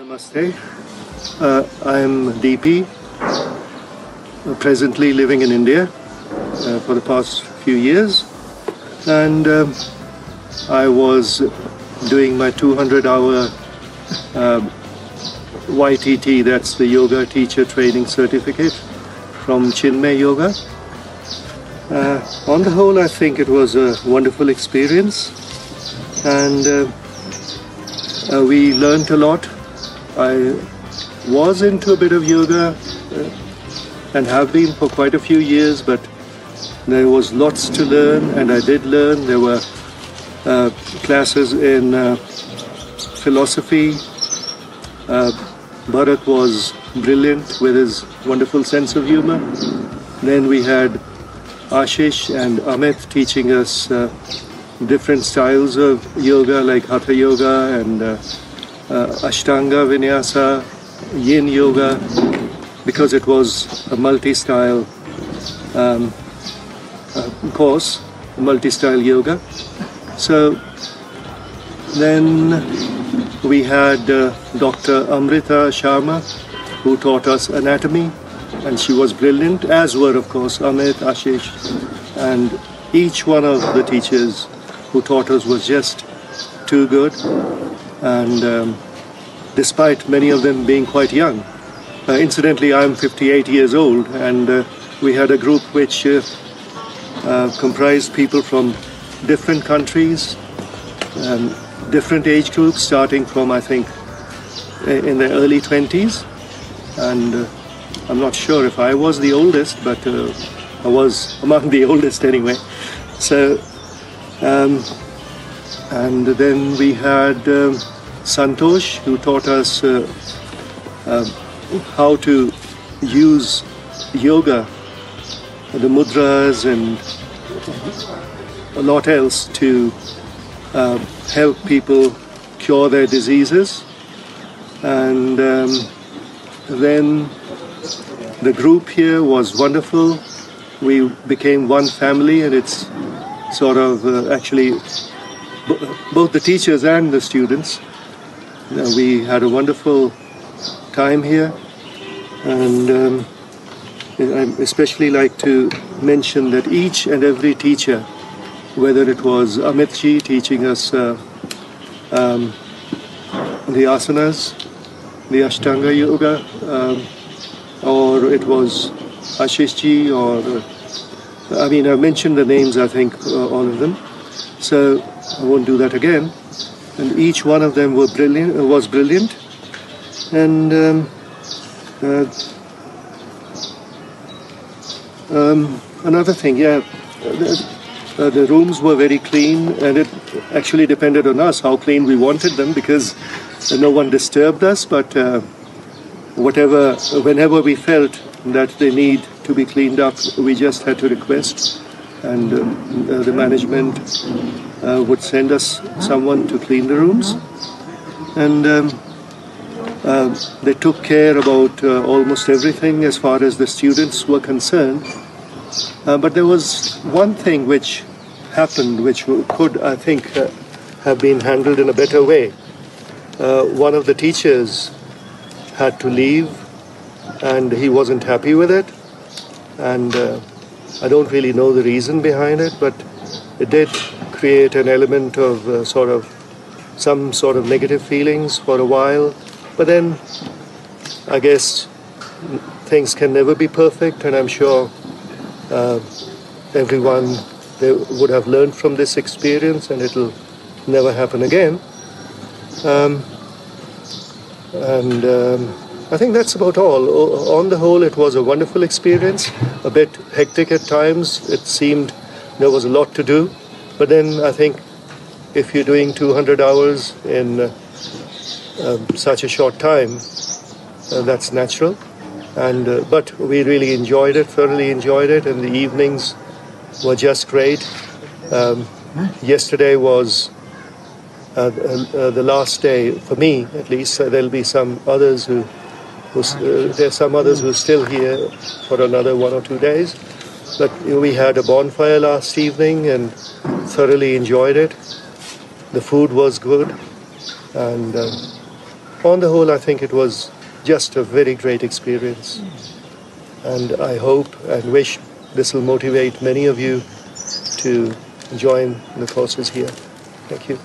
Namaste. I'm Deepi, presently living in India for the past few years, and I was doing my 200-hour YTT, that's the Yoga Teacher Training Certificate from Chinmay Yoga. On the whole, I think it was a wonderful experience, and we learned a lot. I was into a bit of yoga and have been for quite a few years, but there was lots to learn, and I did learn. There were classes in philosophy. Bharat was brilliant with his wonderful sense of humor. Then we had Ashish and Amit teaching us different styles of yoga, like Hatha Yoga and Ashtanga Vinyasa, Yin Yoga, because it was a multi-style course, multi-style yoga. So then we had Dr. Amrita Sharma, who taught us anatomy, and she was brilliant, as were of course Amit, Ashish, and each one of the teachers who taught us was just too good. And despite many of them being quite young. Incidentally, I'm 58 years old, and we had a group which comprised people from different countries, different age groups, starting from, I think, in their early 20s. And I'm not sure if I was the oldest, but I was among the oldest anyway. So, and then we had Santosh, who taught us how to use yoga, the mudras and a lot else to help people cure their diseases. And then the group here was wonderful. We became one family, and it's sort of actually both the teachers and the students. We had a wonderful time here, and I especially like to mention that each and every teacher, whether it was Amit ji teaching us the asanas, the Ashtanga Yoga, or it was Ashish ji, or I mentioned the names, I think, all of them, so I won't do that again. And each one of them was brilliant. And another thing, the rooms were very clean, and it actually depended on us how clean we wanted them, because no one disturbed us. But whenever we felt that they need to be cleaned up, we just had to request, and the management would send us someone to clean the rooms. And they took care about almost everything as far as the students were concerned. But there was one thing which happened which could, I think, have been handled in a better way. One of the teachers had to leave, and he wasn't happy with it. And I don't really know the reason behind it, but it did create an element of some sort of negative feelings for a while. But then I guess things can never be perfect, and I'm sure everyone would have learned from this experience, and it'll never happen again. I think that's about all. On the whole, it was a wonderful experience, a bit hectic at times. It seemed there was a lot to do. But then I think if you're doing 200 hours in such a short time, that's natural. And but we really enjoyed it, thoroughly enjoyed it, and the evenings were just great. Yesterday was the last day for me, at least. There'll be some others there's some others who are still here for another 1 or 2 days. But we had a bonfire last evening and thoroughly enjoyed it. The food was good, and on the whole, I think it was just a very great experience. And I hope and wish this will motivate many of you to join the courses here. Thank you.